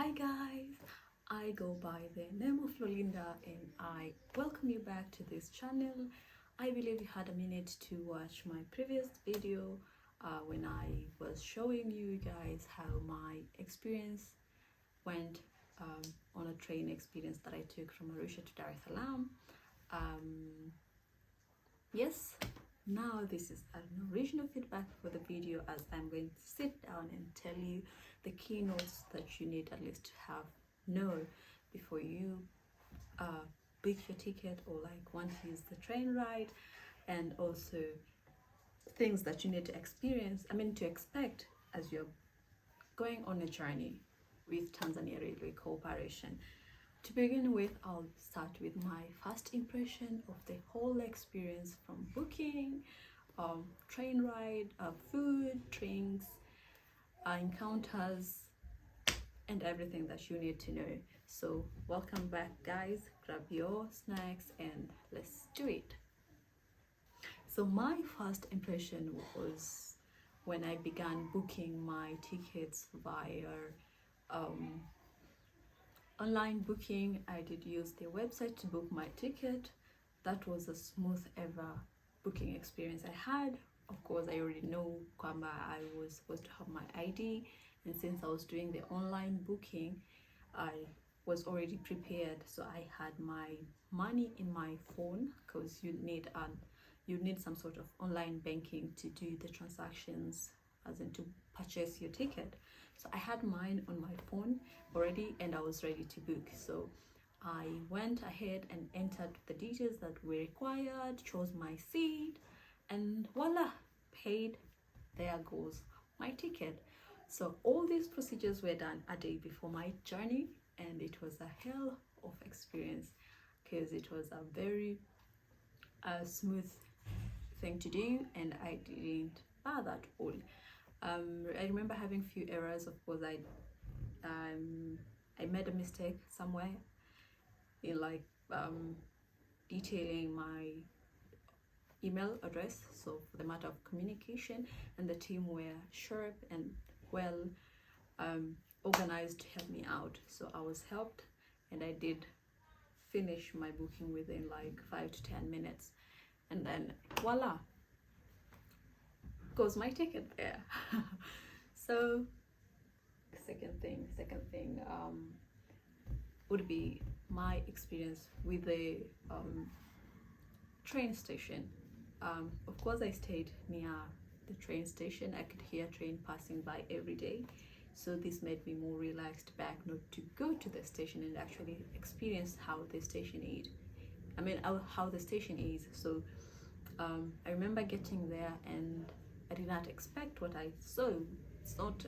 Hi guys, I go by the name of Lolinda and I welcome you back to this channel. I believe you had a minute to watch my previous video when I was showing you guys how my experience went on a train experience that I took from Arusha to Dar es Salaam. Yes, now this is an original feedback for the video, as I'm going to sit down and tell you the keynotes that you need at least to know before you book your ticket or like want to use the train ride, and also things that you need to expect as you're going on a journey with Tanzania Railway Cooperation. To begin with, I'll start with my first impression of the whole experience, from booking, train ride, food, drinks, encounters, and everything that you need to know. So welcome back guys, grab your snacks and let's do it. So my first impression was when I began booking my tickets via online booking. I did use the website to book my ticket. That was the smooth ever booking experience I had. Of course, I already know kwamba I was supposed to have my ID, and since I was doing the online booking, I was already prepared. So I had my money in my phone, because you need some sort of online banking to do the transactions, as in to purchase your ticket. So I had mine on my phone already and I was ready to book. So I went ahead and entered the details that were required, chose my seat, and voila, paid. There goes my ticket. So all these procedures were done a day before my journey, and it was a hell of experience because it was a very smooth thing to do, and I didn't bother at all. I remember having few errors. Of course, I made a mistake somewhere in detailing my email address. So for the matter of communication, and the team were sharp and well organized to help me out. So I was helped, and I did finish my booking within like 5 to 10 minutes, and then voila, goes my ticket there. So second thing would be my experience with the train station. Of course, I stayed near the train station. I could hear train passing by every day, so this made me more relaxed back, not to go to the station and actually experience how the station is. How the station is. So I remember getting there and I did not expect what I saw. It's not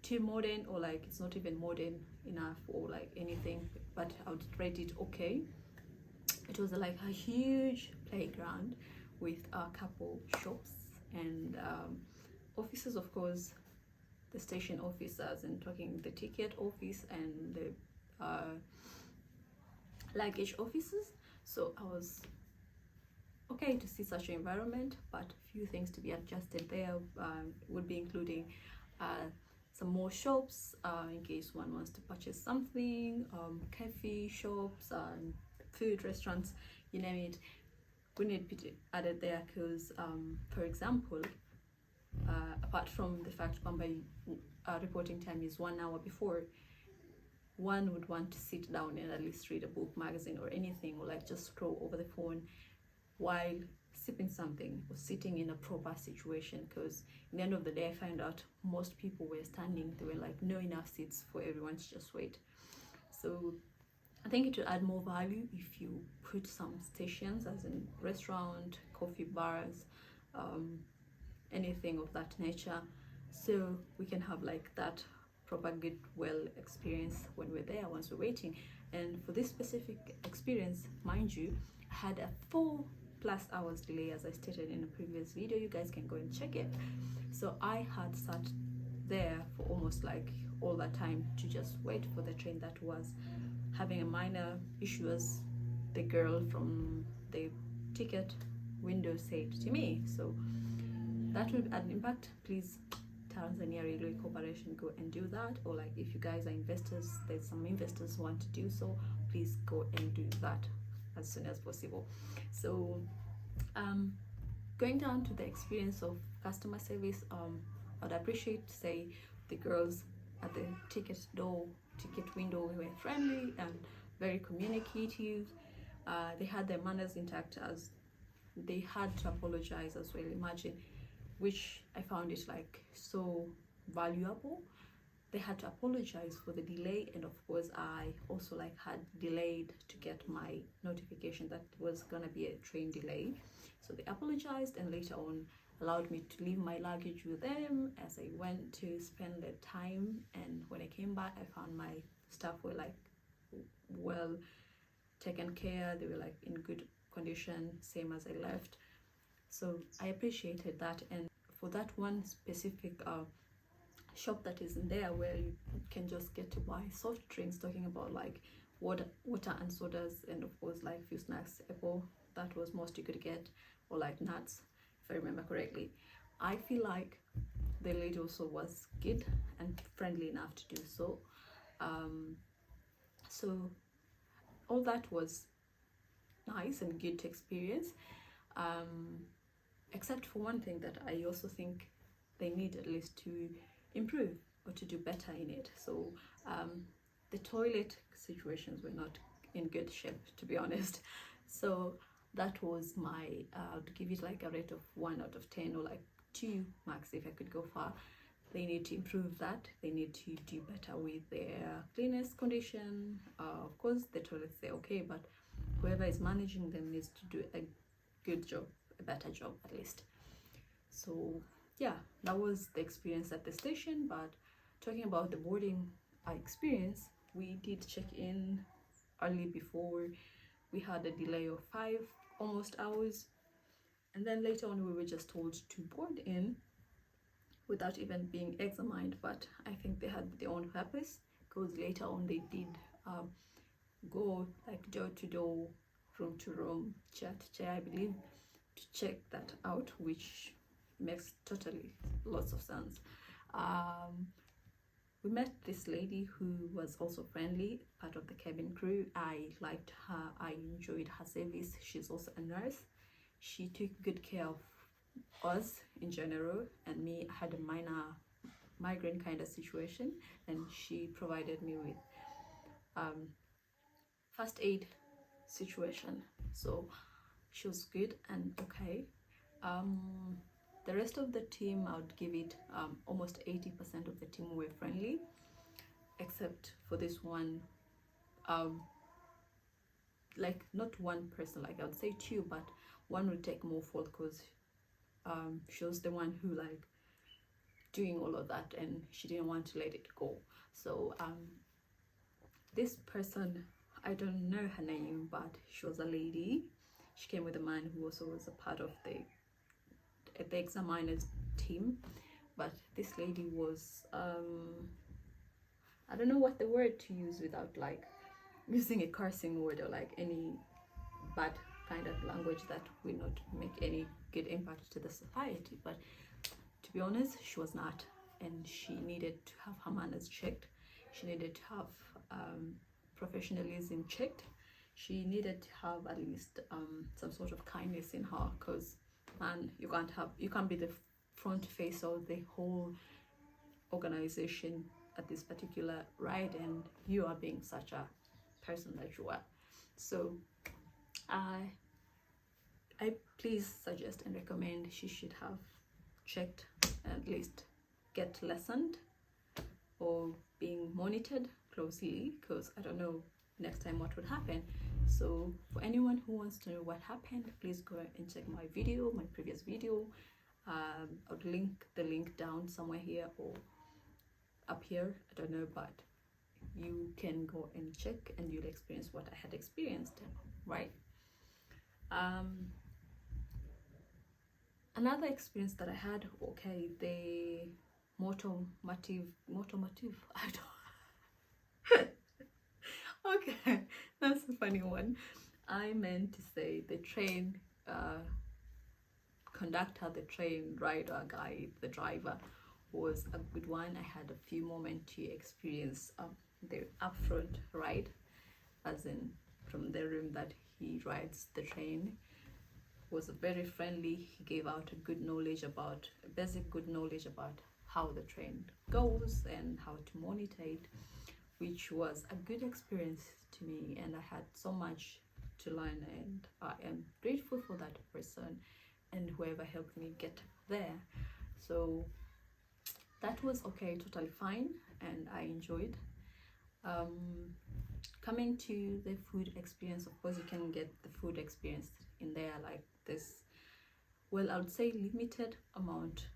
too modern, or like it's not even modern enough or like anything, but I would rate it okay. It was like a huge playground with a couple shops and offices, of course, the station officers, and talking the ticket office and the luggage offices. So I was okay to see such an environment, but a few things to be adjusted there would be including some more shops in case one wants to purchase something, cafe shops, food restaurants, you name it, we need to be added there. Because for example, apart from the fact that reporting time is 1 hour before, one would want to sit down and at least read a book, magazine, or anything, or like just scroll over the phone while sipping something or sitting in a proper situation. Because in the end of the day, I found out most people were standing. There were like no enough seats for everyone to just wait. So I think it would add more value if you put some stations, as in restaurant, coffee bars, anything of that nature, so we can have like that proper good well experience when we're there once we're waiting. And for this specific experience, mind you, I had a 4+ hours delay, as I stated in a previous video. You guys can go and check it. So I had sat there for almost like all that time to just wait for the train that was having a minor issue, as the girl from the ticket window said to me. So that will add an impact. Please Tanzania Railway Cooperation, go and do that. Or like if you guys are investors, there's some investors who want to do so, please go and do that as soon as possible. So going down to the experience of customer service, I'd appreciate to say the girls at the ticket window were friendly and very communicative. They had their manners intact, as they had to apologize as well. Imagine, which I found it like so valuable. They had to apologize for the delay, and of course I also like had delayed to get my notification that was gonna be a train delay. So they apologized and later on allowed me to leave my luggage with them as I went to spend the time. And when I came back, I found my stuff were like well taken care. They were like in good condition, same as I left. So I appreciated that. And for that one specific shop that is in there where you can just get to buy soft drinks, talking about like water and sodas, and of course like few snacks, apple, that was most you could get, or like nuts, if I remember correctly. I feel like the lady also was good and friendly enough to do so. So all that was nice and good to experience, except for one thing that I also think they need at least to improve or to do better in it. So the toilet situations were not in good shape, to be honest. So that was my I'd give it like a rate of 1 out of 10, or like 2 max if I could go far. They need to improve that. They need to do better with their cleanest condition. Of course the toilets, they're okay, but whoever is managing them needs to do a good job, a better job at least. So yeah, that was the experience at the station. But talking about the boarding experience, we did check in early before. We had a delay of 5 almost hours, and then later on we were just told to board in without even being examined. But I think they had their own purpose, because later on they did go like door to door, room to room, chair to chair, I believe, to check that out, which makes totally lots of sense. We met this lady who was also friendly, part of the cabin crew. I liked her, I enjoyed her service. She's also a nurse. She took good care of us in general, and me. I had a minor migraine kind of situation, and she provided me with first aid situation. So she was good and okay. The rest of the team, I would give it almost 80% of the team were friendly, except for this one, like not one person, like I would say 2, but one would take more fault, because she was the one who like doing all of that and she didn't want to let it go. So this person, I don't know her name, but she was a lady. She came with a man who also was a part of the examiners team. But this lady was I don't know what the word to use without like using a cursing word or like any bad kind of language that will not make any good impact to the society. But to be honest, she was not, and she needed to have her manners checked. She needed to have professionalism checked. She needed to have at least some sort of kindness in her, because man, you can't be the front face of the whole organization at this particular ride, and you are being such a person that you are. So I please suggest and recommend she should have checked, at least get lessoned or being monitored closely, because I don't know next time what would happen. So for anyone who wants to know what happened, please go and check my video, my previous video. I'll link the link down somewhere here or up here, I don't know, but you can go and check and you'll experience what I had experienced, right? Another experience that I had, okay, the motomotive, I don't okay, that's a funny one. I meant to say the train conductor, the train rider guy, the driver was a good one. I had a few moments to experience the upfront ride, as in from the room that he rides the train. Was very friendly. He gave out a good knowledge about basic good knowledge about how the train goes and how to monitor it, which was a good experience to me, and I had so much to learn, and I am grateful for that person and whoever helped me get there. So that was okay, totally fine, and I enjoyed. Coming to the food experience, of course you can get the food experience in there, like this, well, I would say limited amount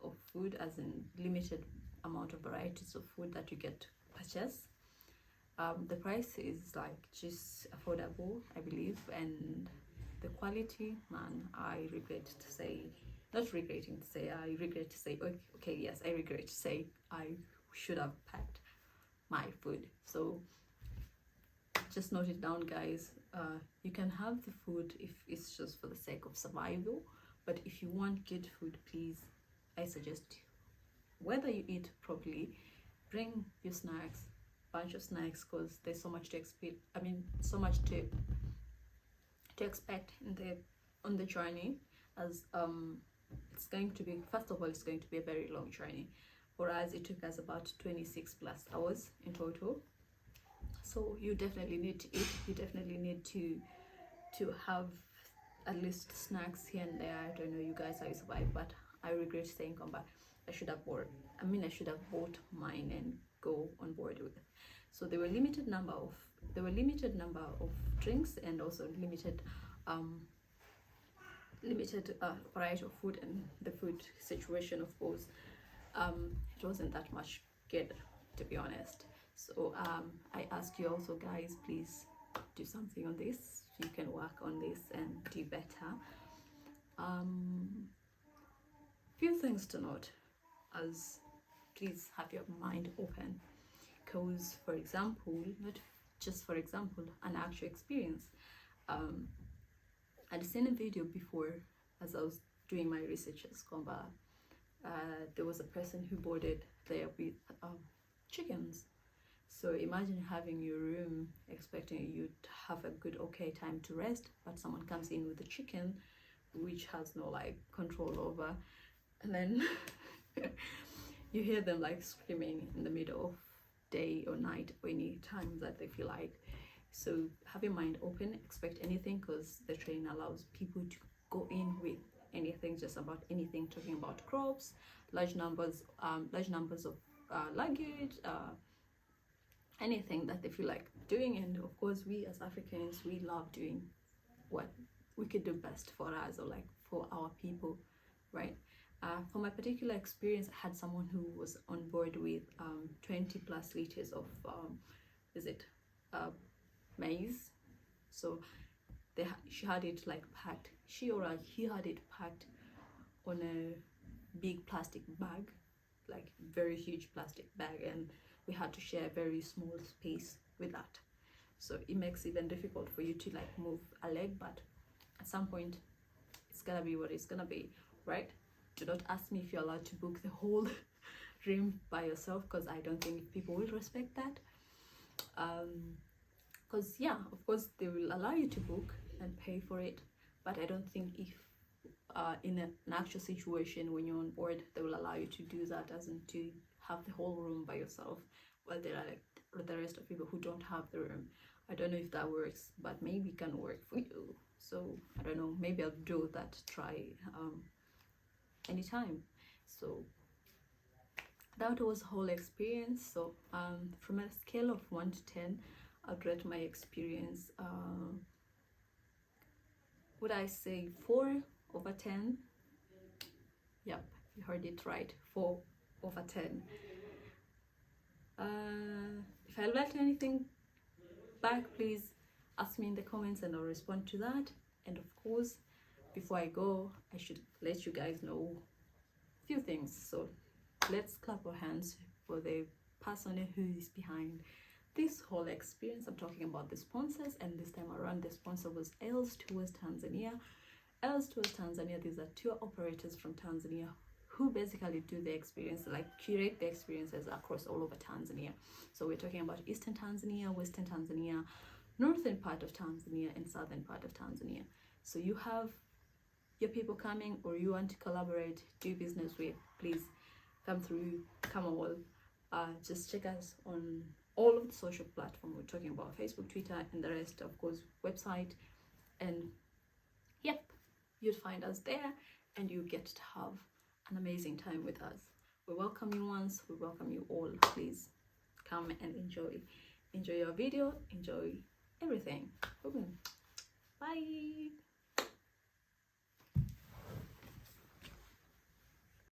of food, as in limited amount of varieties of food that you get to purchase. The price is like just affordable, I believe, and the quality, man, I regret to say, not regretting to say, I regret to say, okay, yes, I regret to say I should have packed my food. So just note it down, guys. You can have the food if it's just for the sake of survival, but if you want good food, please, I suggest, whether you eat properly, bring your snacks, bunch of snacks, because there's so much to expect. I mean, so much to expect in the on the journey, as it's going to be, first of all, it's going to be a very long journey. For us, it took us about 26 plus hours in total. So you definitely need to eat. You definitely need to have at least snacks here and there. I don't know you guys how you survive, but I regret saying come back. I should have bought mine and go on board with it. So there were limited number of drinks, and also limited variety of food, and the food situation, of course, it wasn't that much good, to be honest. So I ask you also, guys, please do something on this. You can work on this and do better. Few things to note, as please have your mind open, because, for example, not just for example, an actual experience. I'd seen a video before as I was doing my research at Scomba. There was a person who boarded there with chickens. So imagine having your room, expecting you to have a good okay time to rest, but someone comes in with a chicken which has no like control over, and then you hear them like screaming in the middle of day or night or any time that they feel like. So have your mind open, expect anything, because the train allows people to go in with anything, just about anything, talking about crops, large numbers of luggage, anything that they feel like doing. And of course, we as Africans, we love doing what we could do best for us, or like for our people, right? For my particular experience, I had someone who was on board with 20 plus liters of maize. So she had it like packed, he had it packed on a big plastic bag, like very huge plastic bag, and we had to share a very small space with that. So it makes it even difficult for you to like move a leg, but at some point it's gonna be what it's gonna be, right? Do not ask me if you're allowed to book the whole room by yourself, because I don't think people will respect that. Because yeah, of course they will allow you to book and pay for it, but I don't think if in an actual situation when you're on board, they will allow you to do that, as in to have the whole room by yourself, while there are like the rest of people who don't have the room. I don't know if that works, but maybe it can work for you. So I don't know, maybe I'll do that, try anytime. So that was whole experience. So from a scale of 1 to 10, I'd rate my experience, would I say 4 over 10? Yep, you heard it right, 4 over 10. If I learned anything back, please ask me in the comments and I'll respond to that. And of course, before I go, I should let you guys know a few things. So let's clap our hands for the person who is behind this whole experience. I'm talking about the sponsors, and this time around the sponsor was Els Tours Tanzania. Els Tours Tanzania, these are tour operators from Tanzania who basically do the experience, like curate the experiences across all over Tanzania. So we're talking about Eastern Tanzania, Western Tanzania, northern part of Tanzania, and southern part of Tanzania. So you have your people coming, or you want to collaborate, do business with, please come through, come all. Just check us on all of the social platforms. We're talking about Facebook, Twitter, and the rest, of course, website. And yep, you'd find us there, and you get to have an amazing time with us. We welcome you once, we welcome you all. Please come and enjoy your video, enjoy everything. Bye.